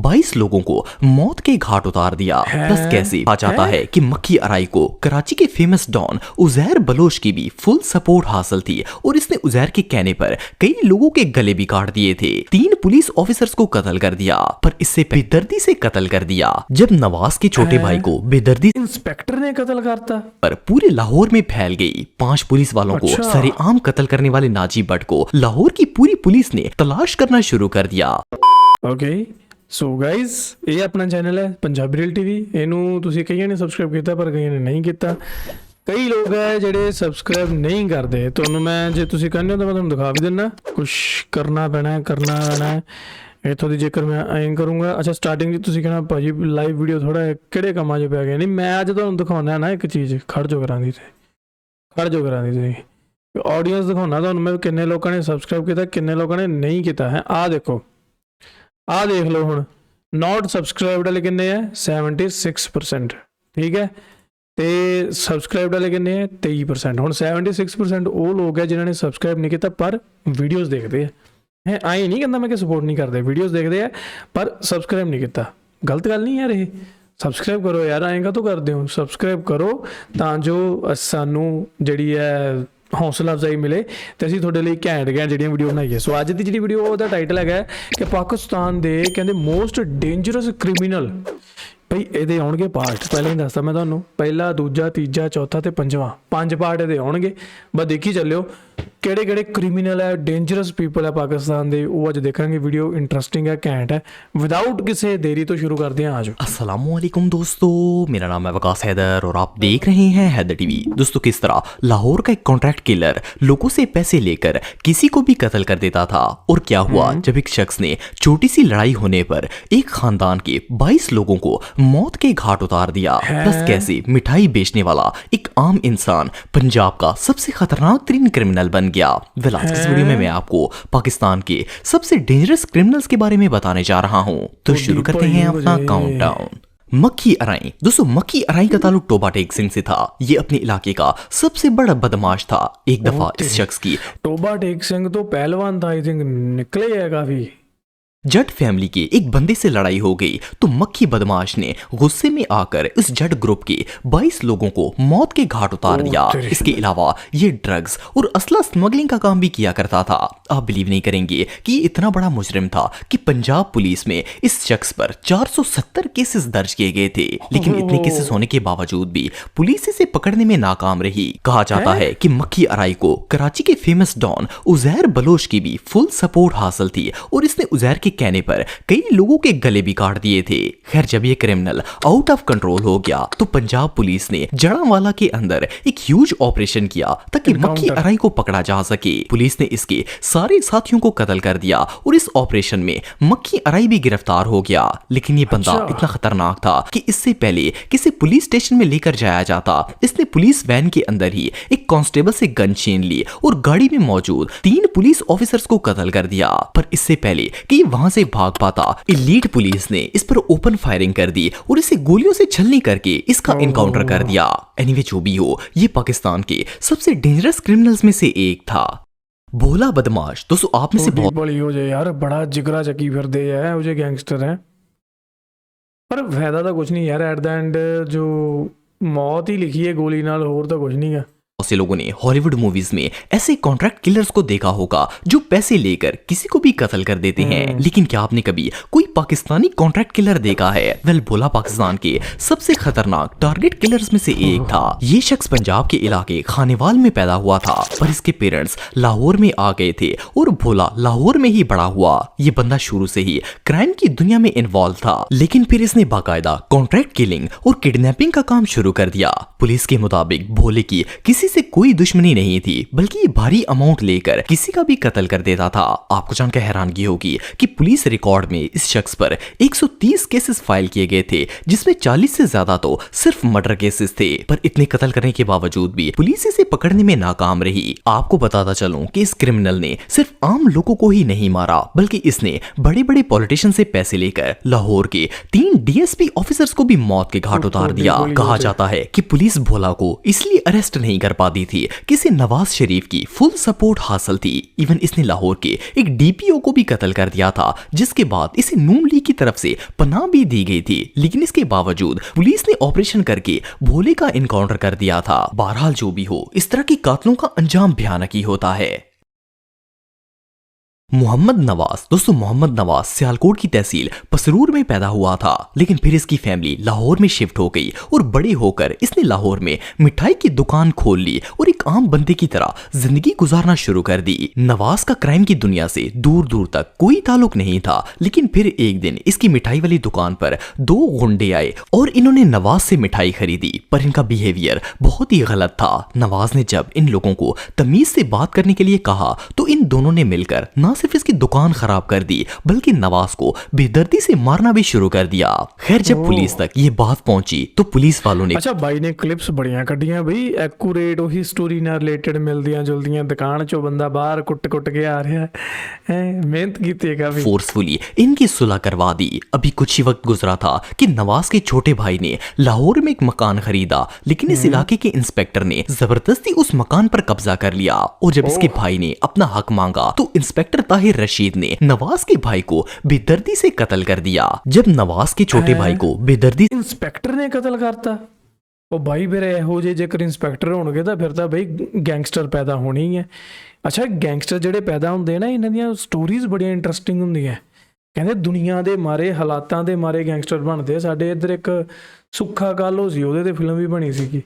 22 लोगों को मौत के घाट उतार दिया। प्लस कैसे कहा जाता है कि मक्खी अराई को कराची के फेमस डॉन उजैर बलोच की भी फुल सपोर्ट हासिल थी और इसने उजैर के कहने पर कई लोगों के गले भी काट दिए थे। 3 पुलिस ऑफिसर्स को कत्ल कर दिया, पर इससे बेदर्दी से कत्ल कर दिया। जब नवाज के छोटे भाई को बेदर्दी इंस्पेक्टर ने कत्ल करता पर पूरे लाहौर में फैल गई। 5 पुलिस वालों को सरेआम कत्ल करने वाले नाजी भट्ट को लाहौर की पूरी पुलिस ने तलाश करना शुरू कर दिया। ओके सो गाइज ये अपना चैनल है पंजाबी रियल टीवी। ਇਹਨੂੰ ਤੁਸੀਂ ਕਈਆਂ ਨੇ ਸਬਸਕ੍ਰਾਈਬ ਕੀਤਾ ਪਰ ਕਈਆਂ ਨੇ ਨਹੀਂ ਕੀਤਾ। ਕਈ ਲੋਕ ਹੈ ਜਿਹੜੇ ਸਬਸਕ੍ਰਾਈਬ ਨਹੀਂ ਕਰਦੇ। ਤੁਹਾਨੂੰ ਮੈਂ ਜੇ ਤੁਸੀਂ ਕਹਿੰਦੇ ਹੋ ਤਾਂ ਮੈਂ ਤੁਹਾਨੂੰ ਦਿਖਾ ਵੀ ਦਿੰਦਾ। ਕੁਛ ਕਰਨਾ ਪੈਣਾ ਹੈ ਇੱਥੋਂ ਦੀ ਜੇਕਰ ਮੈਂ ਐਂ ਕਰੂੰਗਾ। ਅੱਛਾ ਸਟਾਰਟਿੰਗ 'ਚ ਤੁਸੀਂ ਕਹਿਣਾ ਭਾਜੀ ਲਾਈਵ ਵੀਡੀਓ ਥੋੜਾ ਕਿਹੜੇ ਕੰਮਾਂ 'ਚ ਪੈ ਗਏ। ਨਹੀਂ ਮੈਂ ਅੱਜ ਤੁਹਾਨੂੰ ਦਿਖਾਉਣਾ ਨਾ ਇੱਕ ਚੀਜ਼। ਖੜ ਜੋ ਕਰਾਂਦੀ ਤੁਸੀਂ ਆਡੀਅנס ਦਿਖਾਉਣਾ ਤੁਹਾਨੂੰ ਮੈਂ ਕਿੰਨੇ ਲੋਕਾਂ ਨੇ ਸਬਸਕ੍ਰਾਈਬ ਕੀਤਾ ਕਿੰਨੇ ਲੋਕਾਂ ਨੇ ਨਹੀਂ ਕੀਤਾ ਹੈ। ਆਹ ਦੇਖੋ ਆਹ ਦੇਖ ਲਓ ਹੁਣ ਨੋਟ ਸਬਸਕ੍ਰਾਈਬਡ ਵਾਲੇ ਕਿੰਨੇ ਹੈ 76%। ਠੀਕ ਹੈ ਤੇ ਸਬਸਕ੍ਰਾਈਬਡ ਵਾਲੇ ਕਿੰਨੇ ਹੈ 23%। ਹੁਣ 76% ਉਹ ਲੋਕ ਹੈ ਜਿਨ੍ਹਾਂ ਨੇ ਸਬਸਕ੍ਰਾਈਬ ਨਹੀਂ ਕੀਤਾ ਪਰ ਵੀਡੀਓਜ਼ ਦੇਖਦੇ ਹੈ। ਆਏ ਨਹੀਂ ਕਹਿੰਦਾ ਮੈਂ ਕਿ ਸਪੋਰਟ ਨਹੀਂ ਕਰਦੇ, ਵੀਡੀਓਜ਼ ਦੇਖਦੇ ਆ ਪਰ ਸਬਸਕ੍ਰਾਈਬ ਨਹੀਂ ਕੀਤਾ। ਗਲਤ ਗੱਲ ਨਹੀਂ ਯਾਰ, ਇਹ ਸਬਸਕ੍ਰਾਈਬ ਕਰੋ ਯਾਰ। ਆਏਗਾ ਤਾਂ ਕਰਦੇ ਹੋ ਸਬਸਕ੍ਰਾਈਬ ਕਰੋ ਤਾਂ ਜੋ ਸਾਨੂੰ ਜਿਹੜੀ ਹੈ ਹੌਸਲਾ ਅਫਜ਼ਾਈ ਮਿਲੇ ਤੇ ਅਸੀਂ ਤੁਹਾਡੇ ਲਈ ਘੈਂਟ ਜਿਹੜੀਆਂ ਵੀਡੀਓ ਬਣਾਈਏ। ਸੋ ਅੱਜ ਦੀ ਜਿਹੜੀ ਵੀਡੀਓ ਉਹਦਾ ਟਾਈਟਲ ਹੈਗਾ ਕਿ ਪਾਕਿਸਤਾਨ ਦੇ ਕਹਿੰਦੇ ਮੋਸਟ ਡੇਂਜਰਸ ਕ੍ਰਿਮੀਨਲ। ਭਈ ਇਹਦੇ ਆਉਣਗੇ ਪਾਰਟ, ਪਹਿਲਾਂ ਹੀ ਦੱਸਦਾ ਮੈਂ ਤੁਹਾਨੂੰ, ਪਹਿਲਾ ਦੂਜਾ ਤੀਜਾ ਚੌਥਾ ਤੇ ਪੰਜਵਾਂ 5 ਪਾਰਟ ਇਹਦੇ ਆਉਣਗੇ। ਬਸ ਦੇਖੀ ਚੱਲਿਓ ਕਿਹੜੇ ਕਿਹੜੇ ਕ੍ਰਿਮੀਨਲ ਹੈ ਡੇਂਜਰਸ ਪੀਪਲ ਹੈ ਪਾਕਿस्तान ਦੇ, ਉਹ ਅੱਜ ਦੇਖਾਂਗੇ। ਵੀਡੀਓ इंटरेस्टिंग है घैंट है। विदाउट किसी देरी तो शुरू करते हैं। आज अस्सलामुअलैकुम दोस्तों, मेरा नाम है वकास हैदर और आप देख रहे हैं हैदर टीवी। दोस्तों किस तरह लाहौर का एक कॉन्ट्रैक्ट किलर लोगों से पैसे लेकर किसी को भी कत्ल कर देता था और क्या हुआ जब एक शख्स ने छोटी सी लड़ाई होने पर एक खानदान के 22 लोगों को मौत के घाट उतार दिया। प्लस कैसे मिठाई बेचने वाला एक आम इंसान पंजाब का सबसे खतरनाक तरीन क्रिमिनल बन गया। आज इस वीडियो में मैं आपको पाकिस्तान के सबसे डेंजरस क्रिमिनल्स के बारे में बताने जा रहा हूं। तो शुरू करते हैं अपना काउंटडाउन। मक्खी अराई। दोस्तों मक्खी अराई का ताल्लुक टोबा टेक सिंह से था। ये अपने इलाके का सबसे बड़ा बदमाश था। एक दफा इस शख्स की टोबा टेक सिंह तो पहलवान था, आई थिंक निकले है काफी। जट फैमिली के एक बंदे से लड़ाई हो गई तो मक्खी बदमाश ने गुस्से में आकर इस जट ग्रुप के 22 लोगों को मौत के घाट उतार दिया। इसके अलावा ये ड्रग्स और असला स्मगलिंग का काम भी किया करता था। आप बिलीव नहीं करेंगे कि ये इतना बड़ा मुजरिम था कि पंजाब पुलिस में इस शख्स पर 470 केसेस दर्ज किए गए थे। लेकिन इतने केसेस होने के बावजूद भी पुलिस इसे पकड़ने में नाकाम रही। कहा जाता है कि मक्खी अराई को कराची के फेमस डॉन उजैर बलोच की भी फुल सपोर्ट हासिल थी और इसने उजैर के कहने पर कई लोगों के गले भी काट दिए थे। खैर जब ये क्रिमिनल आउट ऑफ कंट्रोल हो गया तो पंजाब पुलिस ने जड़ांवाला के अंदर एक ह्यूज ऑपरेशन किया ताकि मक्खी अराई को पकड़ा जा सके। पुलिस ने इसके सारे साथियों को कत्ल कर दिया और इस ऑपरेशन में मक्खी अराई भी गिरफ्तार हो गया। लेकिन ये बंदा इतना खतरनाक था कि इससे पहले किसी पुलिस स्टेशन में लेकर जाया जाता इसने पुलिस वैन के अंदर ही एक कांस्टेबल से गन छीन ली और गाड़ी में मौजूद 3 पुलिस ऑफिसर्स को कत्ल कर दिया। पर इससे पहले कि वहां से भाग पाता एलीट पुलिस ने इस पर ओपन फायरिंग कर दी और इसे गोलियों से छलनी करके इसका इनकाउंटर कर दिया। एनीवे जो भी हो ये पाकिस्तान के सबसे डेंजरस क्रिमिनल्स में से एक था। भोला बदमाश। दोस्तों आप में से बहुत बड़ी हो जाए यार, बड़ा जिगरा चकी फिरदे है वो जो गैंगस्टर है, पर फायदा तो कुछ नहीं यार। एट द एंड जो मौत ही लिखी है गोली नाल, होर तो कुछ नहीं है। से लोगों ने हॉलीवुड मूवीज में ऐसे कॉन्ट्रैक्ट किलर्स को देखा होगा जो पैसे लेकर किसी को भी कत्ल कर देते हैं। लेकिन क्या आपने कभी कोई पाकिस्तानी कॉन्ट्रैक्ट किलर देखा है? वेल भोला पाकिस्तान के सबसे खतरनाक टारगेट किलर्स में से एक था। ये शख्स पंजाब के इलाके खानेवाल में पैदा हुआ था पर इसके पेरेंट्स लाहौर में आ गए थे और भोला लाहौर में ही बड़ा हुआ। ये बंदा शुरू से ही क्राइम की दुनिया में इन्वॉल्व था, लेकिन फिर इसने बाकायदा कॉन्ट्रैक्ट किलिंग और किडनैपिंग का काम शुरू कर दिया। पुलिस के मुताबिक भोले की किसी से कोई दुश्मनी नहीं थी, बल्कि ये भारी अमाउंट लेकर किसी का भी कत्ल कर देता था। आपको जानकर हैरानगी होगी कि पुलिस रिकॉर्ड में इस शख्स पर 130 केसेस फाइल किए गए थे, जिसमें 40 से ज्यादा तो सिर्फ मर्डर केसेस थे। पर इतने कत्ल करने के बावजूद भी पुलिस इसे पकड़ने में नाकाम रही। आपको बताता चलूं कि इस क्रिमिनल ने सिर्फ आम लोगों को ही नहीं मारा, बल्कि इसने बड़े बड़े पॉलिटिशियन से पैसे लेकर लाहौर के 3 डीएसपी ऑफिसर्स को भी मौत के घाट उतार दिया। कहा जाता है कि पुलिस भोला को इसलिए अरेस्ट नहीं कर पा दी थी कि इसे नवाज शरीफ की फुल सपोर्ट हासिल थी। इवन इसने लाहौर के एक डीपीओ को भी कत्ल कर दिया था, जिसके बाद इसे नून लीग की तरफ से पनाह भी दी गई थी। लेकिन इसके बावजूद पुलिस ने ऑपरेशन करके भोले का इनकाउंटर कर दिया था। बहरहाल जो भी हो, इस तरह के कातलों का अंजाम भयानक ही होता है। मोहम्मद नवाज, दोस्तों मोहम्मद नवाज सियालकोट की तहसील पसरूर में पैदा हुआ था, लेकिन फिर इसकी फैमिली लाहौर में शिफ्ट हो गई और बड़े होकर इसने लाहौर में मिठाई की दुकान खोल ली और एक आम बंदे की तरह जिंदगी गुजारना शुरू कर दी। नवाज का क्राइम की दुनिया से दूर दूर तक कोई ताल्लुक नहीं था, लेकिन फिर एक दिन इसकी मिठाई वाली दुकान पर 2 गुंडे आए और इन्होंने नवाज से मिठाई खरीदी, पर इनका बिहेवियर बहुत ही गलत था। नवाज ने जब इन लोगों को तमीज से बात करने के लिए कहा तो इन दोनों ने मिलकर ना सिर्फ इसकी दुकान खराब कर दी, बल्कि नवाज को बेदर्दी से मारना भी शुरू कर दिया। खैर जब पुलिस तक ये बात पहुंची तो पुलिस वालों ने अच्छा भाई ने क्लिप्स बड़ियां कड्डियां बई, एक्यूरेट वही स्टोरी ਨਾਲ ਰਿਲੇਟਡ ਮਿਲਦੀਆਂ ਜੁਲਦੀਆਂ, ਦੁਕਾਨ ਚੋਂ ਬੰਦਾ ਬਾਹਰ ਕੁੱਟ ਕੇ ਆ ਰਿਹਾ है, मेहनत की है काफी। फोर्सफुली इनकी सुलह करवा दी। अभी कुछ ही वक्त गुजरा था कि नवाज के छोटे भाई ने लाहौर में एक मकान खरीदा, लेकिन इस इलाके के इंस्पेक्टर ने जबरदस्ती उस मकान पर कब्जा कर लिया और जब इसके भाई ने अपना हक मांगा तो इंस्पेक्टर ताहिर रशीद ने नवाज के भाई को बेदर्दी से कत्ल कर दिया। जब नवाज के छोटे भाई को बेदर्दी ਇੰਸਪੈਕਟਰ ਨੇ ਕਤਲ ਕਰਤਾ। ਉਹ ਬਾਈ ਫਿਰ ਇਹੋ ਜਿਹੇ ਜੇਕਰ ਇੰਸਪੈਕਟਰ ਹੋਣਗੇ ਤਾਂ ਫਿਰ ਤਾਂ ਬਈ ਗੈਂਗਸਟਰ ਪੈਦਾ ਹੋਣੀ ਹੀ ਹੈ। ਅੱਛਾ ਗੈਂਗਸਟਰ ਜਿਹੜੇ ਪੈਦਾ ਹੁੰਦੇ ਨਾ, ਇਹਨਾਂ ਦੀਆਂ ਸਟੋਰੀਜ਼ ਬੜੀਆਂ ਇੰਟਰਸਟਿੰਗ ਹੁੰਦੀਆਂ। ਕਹਿੰਦੇ ਦੁਨੀਆ ਦੇ ਮਾਰੇ ਹਾਲਾਤਾਂ ਦੇ ਮਾਰੇ ਗੈਂਗਸਟਰ ਬਣਦੇ। ਸਾਡੇ ਇੱਧਰ ਇੱਕ ਸੁੱਖਾ ਕਾਲੋ ਸੀ, ਉਹਦੇ ਤੇ ਫਿਲਮ ਵੀ ਬਣੀ ਸੀਗੀ।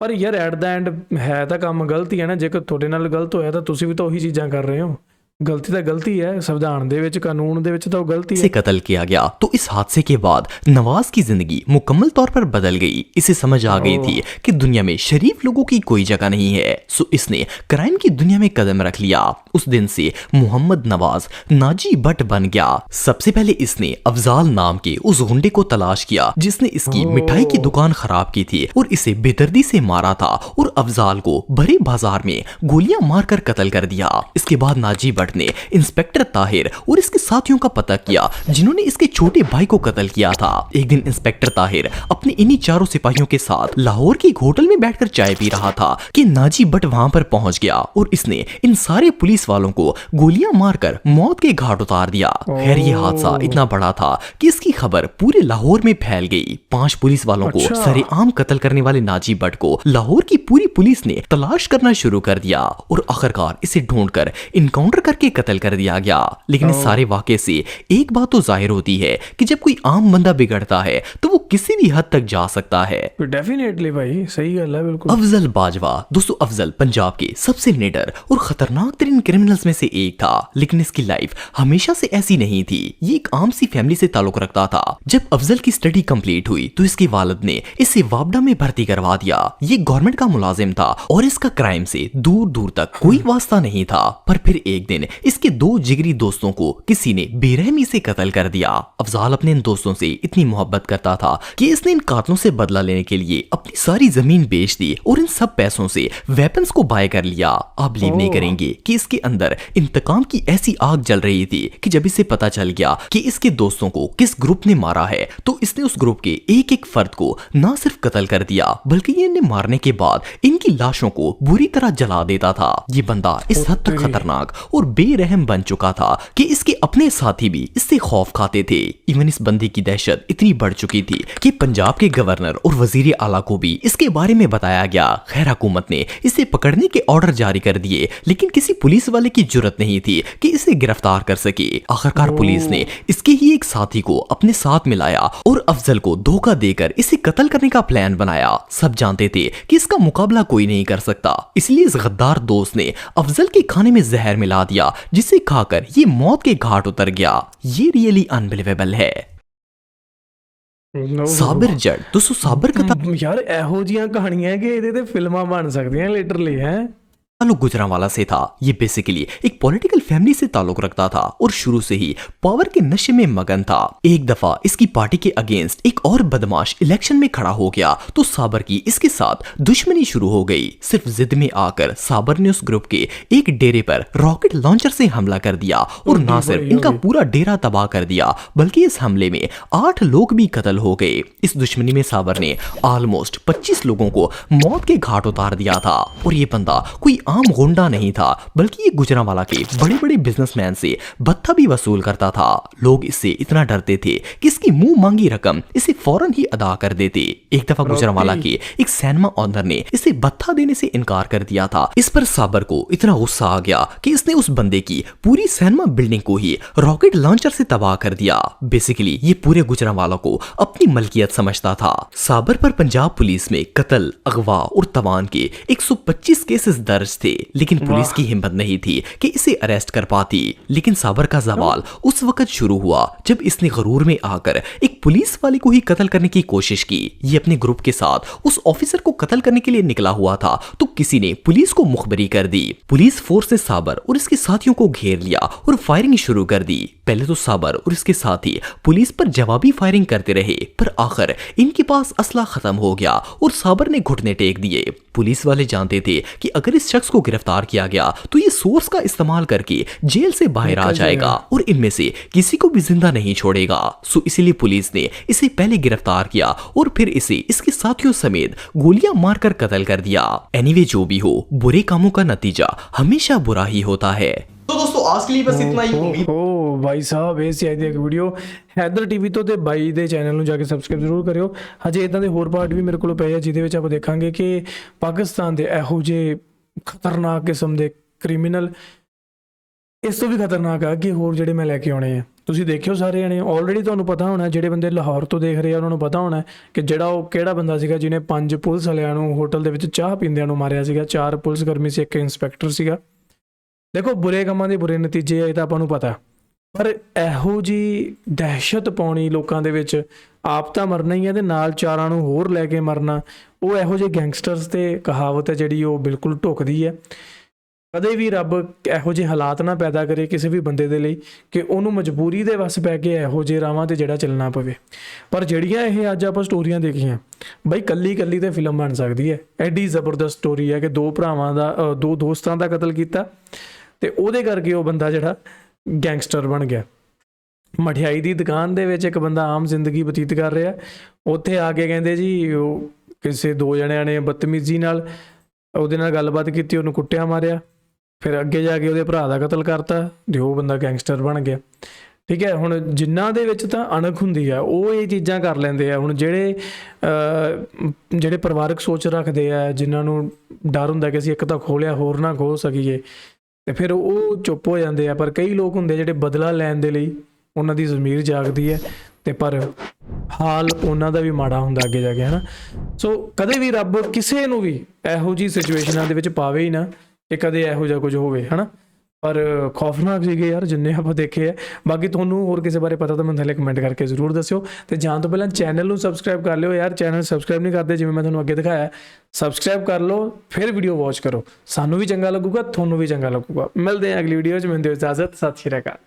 ਪਰ ਯਾਰ ਐਟ ਦਾ ਐਂਡ ਹੈ ਤਾਂ ਕੰਮ ਗਲਤ ਹੀ ਹੈ ਨਾ। ਜੇਕਰ ਤੁਹਾਡੇ ਨਾਲ ਗਲਤ ਹੋਇਆ ਤਾਂ ਤੁਸੀਂ ਵੀ ਤਾਂ ਉਹੀ ਚੀਜ਼ਾਂ ਕਰ ਰਹੇ ਹੋ। गलती तो गलती है, संविधान दे विच कानून दे विच तो गलती है। से कत्ल किया गया तो इस हादसे के बाद नवाज की जिंदगी मुकम्मल तौर पर बदल गई। इसे समझ आ गई थी कि दुनिया में शरीफ लोगों की कोई जगह नहीं है, सो इसने क्राइम की दुनिया में कदम रख लिया। उस दिन से मोहम्मद नवाज नाजी भट्ट बन गया। सबसे पहले इसने अफजाल नाम के उस गुंडे को तलाश किया जिसने इसकी मिठाई की दुकान खराब की थी और इसे बेदर्दी से मारा था और अफजाल को भरे बाजार में गोलियां मारकर कत्ल कर दिया। इसके बाद नाजी भट्ट ने इंस्पेक्टर ताहिर और इसके साथियों का पता किया जिन्होंने इसके छोटे भाई को कत्ल किया था। एक दिन इंस्पेक्टर ताहिर अपने इन्हीं चारों सिपाहियों के साथ लाहौर के एक होटल में बैठकर चाय पी रहा था कि नाजी भट्ट वहां पर पहुंच गया और इसने इन सारे पुलिस वालों को गोलियां मारकर मौत के घाट उतार दिया। खैर ये हादसा इतना बड़ा था कि इसकी खबर पूरे लाहौर में फैल गई। 5 पुलिस वालों को सरेआम कत्ल करने वाले नाजी भट्ट को लाहौर की पूरी पुलिस ने तलाश करना शुरू कर दिया और आखिरकार इसे ढूंढकर इनकाउंटर करके कत्ल कर दिया गया। लेकिन इस सारे वाकये से एक बात तो जाहिर होती है कि जब कोई आम बंदा बिगड़ता है तो वो किसी भी हद तक जा सकता है। डेफिनेटली भाई, सही गल है बिल्कुल। अफजल बाजवा, दोस्तों अफजल पंजाब के सबसे निडर और खतरनाक तरीन क्रिमिनल्स में से एक था, लेकिन इसकी लाइफ हमेशा से ऐसी नहीं थी। ये एक आम सी फैमिली से ताल्लुक रखता था। जब अफजल की स्टडी कंप्लीट हुई तो इसके वालिद ने इसे वापडा में भर्ती करवा दिया। ये गवर्नमेंट का मुलाजिम था और इसका क्राइम से दूर दूर तक कोई वास्ता नहीं था। पर फिर एक दिन इसके 2 जिगरी दोस्तों को किसी ने बेरहमी से कत्ल कर दिया। अफजाल अपने इन दोस्तों से इतनी मोहब्बत करता था कि इसने इन कातलों से बदला लेने के लिए अपनी सारी जमीन बेच दी और इन सब पैसों से वेपन्स को बाय कर लिया। आप बिलीव नहीं करेंगे कि इसके अंदर इंतकाम की ऐसी आग जल रही थी कि जब इसे पता चल गया कि इसके दोस्तों को किस ग्रुप ने मारा है तो इसने उस ग्रुप के एक एक फर्द को ना सिर्फ कत्ल कर दिया बल्कि इन्हें मारने के बाद इनकी लाशों को बुरी तरह जला देता था। ये बंदा इस हद तक खतरनाक और बेरहम बन चुका था कि इसके अपने साथी भी इससे खौफ खाते थे। इवन इस बंदे की दहशत इतनी बढ़ चुकी थी कि पंजाब के गवर्नर और वजीर आला को भी इसके बारे में बताया गया। खैर हुकूमत ने इसे पकड़ने के ऑर्डर जारी कर दिए, लेकिन किसी पुलिस वाले की जुर्रत नहीं थी कि इसे गिरफ्तार कर सके। आखिरकार पुलिस ने इसके ही एक साथी को अपने साथ मिलाया और अफजल को धोखा देकर इसे कत्ल करने का प्लान बनाया। सब जानते थे कि इसका मुकाबला कोई नहीं कर सकता, इसलिए इस गद्दार दोस्त ने अफजल के खाने में जहर मिला दिया जिसे खाकर ये मौत के घाट उतर गया। ये रियली अनबिलीवेबल है। साबिर जट, दोस्तों साबिर कथा यार ਇਹੋ ਜੀਆਂ ਕਹਾਣੀਆਂ ਕਿ ਇਹਦੇ ਤੇ ਫਿਲਮਾਂ ਬਣ ਸਕਦੀਆਂ ਲਿਟਰਲੀ ਹੈ। ताल्लुक गुजरांवाला से था। ये बेसिकली एक पॉलिटिकल फैमिली से ताल्लुक रखता था और शुरू से ही पावर के नशे में मगन था। एक दफा इसकी पार्टी के अगेंस्ट एक और बदमाश इलेक्शन में खड़ा हो गया तो साबर की इसके साथ दुश्मनी शुरू हो गई। सिर्फ जिद में आकर साबर ने उस ग्रुप के एक डेरे पर रॉकेट लॉन्चर से हमला कर दिया और ना सिर्फ इनका पूरा डेरा तबाह कर दिया बल्कि इस हमले में 8 लोग भी कत्ल हो गए। इस दुश्मनी में साबर ने ऑलमोस्ट 25 लोगों को मौत के घाट उतार दिया था। और ये बंदा कोई आम गुंडा नहीं था बल्कि ये गुजरांवाला के बड़े बड़े बिजनेसमैन से भत्ता भी वसूल करता था। लोग इससे इतना डरते थे कि इसकी मुंह मांगी रकम इसे फौरन ही अदा कर देते। एक दफा गुजरांवाला के एक सिनेमा ओनर ने इसे भत्ता देने से इनकार कर दिया था। इस पर साबर को इतना गुस्सा आ गया कि इसने उस बंदे की पूरी सिनेमा बिल्डिंग को ही रॉकेट लॉन्चर से तबाह कर दिया। बेसिकली ये पूरे गुजरांवाला को अपनी मलकियत समझता था। साबर पर पंजाब पुलिस में कत्ल, अगवा और तवान के 125 केसेस दर्ज थे, लेकिन पुलिस की हिम्मत नहीं थी कि इसे अरेस्ट कर पाती। लेकिन साबर का सवाल उस वक्त शुरू हुआ जब इसने गरूर में आकर एक पुलिस वाले को ही कत्ल करने की कोशिश की। ये अपने ग्रुप के साथ उस ऑफिसर को कत्ल करने के लिए निकला हुआ था तो किसी ने पुलिस को मुखबरी कर दी। पुलिस फोर्स ने साबर और इसके साथियों को घेर लिया और फायरिंग शुरू कर दी। पहले तो साबर और इसके साथी पुलिस पर जवाबी फायरिंग करते रहे, पर आखिर इनके पास असला खत्म हो गया और साबर ने घुटने टेक दिए। पुलिस वाले जानते थे कि अगर इस शख्स को गिरफ्तार किया गया तो ये सोर्स का इस्तेमाल करके जेल से बाहर आ जाएगा और इनमें से किसी को भी जिंदा नहीं छोड़ेगा। सो इसीलिए पुलिस ने इसे पहले गिरफ्तार किया और फिर इसे इसके साथियों समेत गोलियां मारकर कत्ल कर दिया। एनीवे जो भी हो, बुरे कामों का नतीजा हमेशा बुरा ही होता है। तो दोस्तों आज के लिए बस इतना ही। उम्मीद ओ भाई ਸਾਹਿਬ ਇਹ ਸੀ ਅੱਜ ਦੀ ਇੱਕ ਵੀਡੀਓ ਹੈਦਰ ਟੀਵੀ ਤੋਂ ਤੇ ਬਾਈ ਦੇ ਚੈਨਲ ਨੂੰ ਜਾ ਕੇ ਸਬਸਕ੍ਰਾਈਬ ਜ਼ਰੂਰ ਕਰਿਓ। ਹਜੇ ਇਦਾਂ ਦੇ ਹੋਰ ਪਾਰਟ ਵੀ ਮੇਰੇ ਕੋਲ ਪਏ ਆ ਜਿਹਦੇ ਵਿੱਚ ਆਪਾਂ ਦੇਖਾਂਗੇ ਕਿ ਪਾਕਿਸਤਾਨ ਦੇ ਇਹੋ ਜਿਹੇ ਖਤਰਨਾਕ ਕਿਸਮ ਦੇ ਕ੍ਰਿਮੀਨਲ ਇਸ ਤੋਂ ਵੀ ਖਤਰਨਾਕ ਆ ਕਿ ਹੋਰ ਜਿਹੜੇ ਮੈਂ ਲੈ ਕੇ ਆਉਣੇ ਆ। ਤੁਸੀਂ ਦੇਖਿਓ ਸਾਰੇ ਜਣੇ, ਆਲਰੇਡੀ ਤੁਹਾਨੂੰ ਪਤਾ ਹੋਣਾ, ਜਿਹੜੇ ਬੰਦੇ ਲਾਹੌਰ ਤੋਂ ਦੇਖ ਰਹੇ ਆ ਉਹਨਾਂ ਨੂੰ ਪਤਾ ਹੋਣਾ ਕਿ ਜਿਹੜਾ ਉਹ ਕਿਹੜਾ ਬੰਦਾ ਸੀਗਾ ਜਿਹਨੇ 5 ਪੁਲਿਸ ਵਾਲਿਆਂ ਨੂੰ ਹੋਟਲ ਦੇ ਵਿੱਚ ਚਾਹ ਪੀਂਦਿਆਂ ਨੂੰ ਮਾਰਿਆ ਸੀਗਾ। 4 ਪੁਲਿਸ ਕਰਮੀ ਸੀ, 1 ਇੰਸਪੈਕਟਰ ਸੀਗਾ। ਦੇਖੋ ਬੁਰੇ ਕੰਮਾਂ ਦੇ ਬੁਰੇ ਨਤੀਜੇ ਆ, ਇਹ ਤਾਂ ਆਪਾਂ ਨੂੰ ਪਤਾ, ਪਰ ਇਹੋ ਜਿਹੀ ਦਹਿਸ਼ਤ ਪਾਉਣੀ ਲੋਕਾਂ ਦੇ ਵਿੱਚ, ਆਪ ਤਾਂ ਮਰਨਾ ਹੀ ਹੈ ਤੇ ਨਾਲ 4 ਨੂੰ ਹੋਰ ਲੈ ਕੇ ਮਰਨਾ, ਉਹ ਇਹੋ ਜਿਹੇ ਗੈਂਗਸਟਰਸ ਤੇ ਕਹਾਵਤ ਹੈ ਜਿਹੜੀ ਉਹ ਬਿਲਕੁਲ ਢੁੱਕਦੀ ਹੈ। ਕਦੇ ਵੀ ਰੱਬ ਇਹੋ ਜਿਹੇ ਹਾਲਾਤ ਨਾ ਪੈਦਾ ਕਰੇ ਕਿਸੇ ਵੀ ਬੰਦੇ ਦੇ ਲਈ ਕਿ ਉਹਨੂੰ ਮਜਬੂਰੀ ਦੇ ਵੱਸ ਪੈ ਕੇ ਇਹੋ ਜਿਹੇ ਰਾਹਾਂ 'ਤੇ ਜਿਹੜਾ ਚੱਲਣਾ ਪਵੇ। ਪਰ ਜਿਹੜੀਆਂ ਇਹ ਅੱਜ ਆਪਾਂ ਸਟੋਰੀਆਂ ਦੇਖੀਆਂ ਬਈ, ਕੱਲੀ ਤੇ ਫਿਲਮ ਬਣ ਸਕਦੀ ਹੈ। ਐਡੀ ਜ਼ਬਰਦਸਤ ਸਟੋਰੀ ਹੈ ਕਿ 2 ਭਰਾਵਾਂ ਦਾ 2 ਦੋਸਤਾਂ ਦਾ ਕਤਲ ਕੀਤਾ ਤੇ ਉਹਦੇ ਕਰਕੇ ਉਹ ਬੰਦਾ ਜਿਹੜਾ ਗੈਂਗਸਟਰ ਬਣ ਗਿਆ। ਮਠਿਆਈ ਦੀ ਦੁਕਾਨ ਦੇ ਵਿੱਚ ਇੱਕ ਬੰਦਾ ਆਮ ਜ਼ਿੰਦਗੀ ਬਤੀਤ ਕਰ ਰਿਹਾ, ਉੱਥੇ ਆ ਕੇ ਕਹਿੰਦੇ ਜੀ ਉਹ ਕਿਸੇ 2 ਜਣਿਆਂ ਨੇ ਬਦਤਮੀਜ਼ੀ ਨਾਲ ਉਹਦੇ ਨਾਲ ਗੱਲਬਾਤ ਕੀਤੀ, ਉਹਨੂੰ ਕੁੱਟਿਆ ਮਾਰਿਆ, ਫਿਰ ਅੱਗੇ ਜਾ ਕੇ ਉਹਦੇ ਭਰਾ ਦਾ ਕਤਲ ਕਰਤਾ ਤੇ ਉਹ ਬੰਦਾ ਗੈਂਗਸਟਰ ਬਣ ਗਿਆ। ਠੀਕ ਹੈ, ਹੁਣ ਜਿਨ੍ਹਾਂ ਦੇ ਵਿੱਚ ਤਾਂ ਅਣਖ ਹੁੰਦੀ ਆ ਉਹ ਇਹ ਚੀਜ਼ਾਂ ਕਰ ਲੈਂਦੇ ਆ। ਹੁਣ ਜਿਹੜੇ ਪਰਿਵਾਰਕ ਸੋਚ ਰੱਖਦੇ ਆ, ਜਿਨ੍ਹਾਂ ਨੂੰ ਡਰ ਹੁੰਦਾ ਕਿ ਅਸੀਂ ਇੱਕ ਤਾਂ ਖੋਲਿਆ ਹੋਰ ਨਾ ਖੋਹ ਸਕੀਏ, ਤੇ ਫਿਰ ਉਹ ਚੁੱਪ ਹੋ ਜਾਂਦੇ ਆ। ਪਰ ਕਈ ਲੋਕ ਹੁੰਦੇ ਜਿਹੜੇ ਬਦਲਾ ਲੈਣ ਦੇ ਲਈ ਉਹਨਾਂ ਦੀ ਜ਼ਮੀਰ ਜਾਗਦੀ ਹੈ ਤੇ ਪਰ ਹਾਲ ਉਹਨਾਂ ਦਾ ਵੀ ਮਾੜਾ ਹੁੰਦਾ ਅੱਗੇ ਜਾ ਕੇ, ਹੈ ਨਾ। ਸੋ ਕਦੇ ਵੀ ਰੱਬ ਕਿਸੇ ਨੂੰ ਵੀ ਇਹੋ ਜਿਹੀ ਸਿਚੁਏਸ਼ਨਾਂ ਦੇ ਵਿੱਚ ਪਾਵੇ ਹੀ ਨਾ ਕਿ ਕਦੇ ਇਹੋ ਜਿਹਾ ਕੁਝ ਹੋਵੇ, ਹੈ ਨਾ। ਪਰ ਖੌਫਨਾਕ ਸੀਗੇ ਯਾਰ ਜਿੰਨੇ ਆਪਾਂ ਦੇਖੇ ਆ। ਬਾਕੀ ਤੁਹਾਨੂੰ ਹੋਰ ਕਿਸੇ ਬਾਰੇ ਪਤਾ ਤਾਂ ਮੈਨੂੰ ਥੱਲੇ ਕਮੈਂਟ ਕਰਕੇ ਜ਼ਰੂਰ ਦੱਸਿਓ। ਤੇ ਜਾਣ ਤੋਂ ਪਹਿਲਾਂ ਚੈਨਲ ਨੂੰ ਸਬਸਕ੍ਰਾਈਬ ਕਰ ਲਿਓ ਯਾਰ, ਚੈਨਲ ਸਬਸਕ੍ਰਾਈਬ ਨਹੀਂ ਕਰਦੇ ਜਿਵੇਂ ਮੈਂ ਤੁਹਾਨੂੰ ਅੱਗੇ ਦਿਖਾਇਆ। ਸਬਸਕ੍ਰਾਈਬ ਕਰ ਲਓ ਫਿਰ ਵੀਡੀਓ ਵਾਚ ਕਰੋ, ਸਾਨੂੰ ਵੀ ਚੰਗਾ ਲੱਗੂਗਾ, ਤੁਹਾਨੂੰ ਵੀ ਚੰਗਾ ਲੱਗੂਗਾ। ਮਿਲਦੇ ਹਾਂ ਅਗਲੀ ਵੀਡੀਓ 'ਚ, ਮੈਨੂੰ ਦਿਓ ਇਜਾਜ਼ਤ, ਸਤਿ ਸ਼੍ਰੀ ਅਕਾਲ।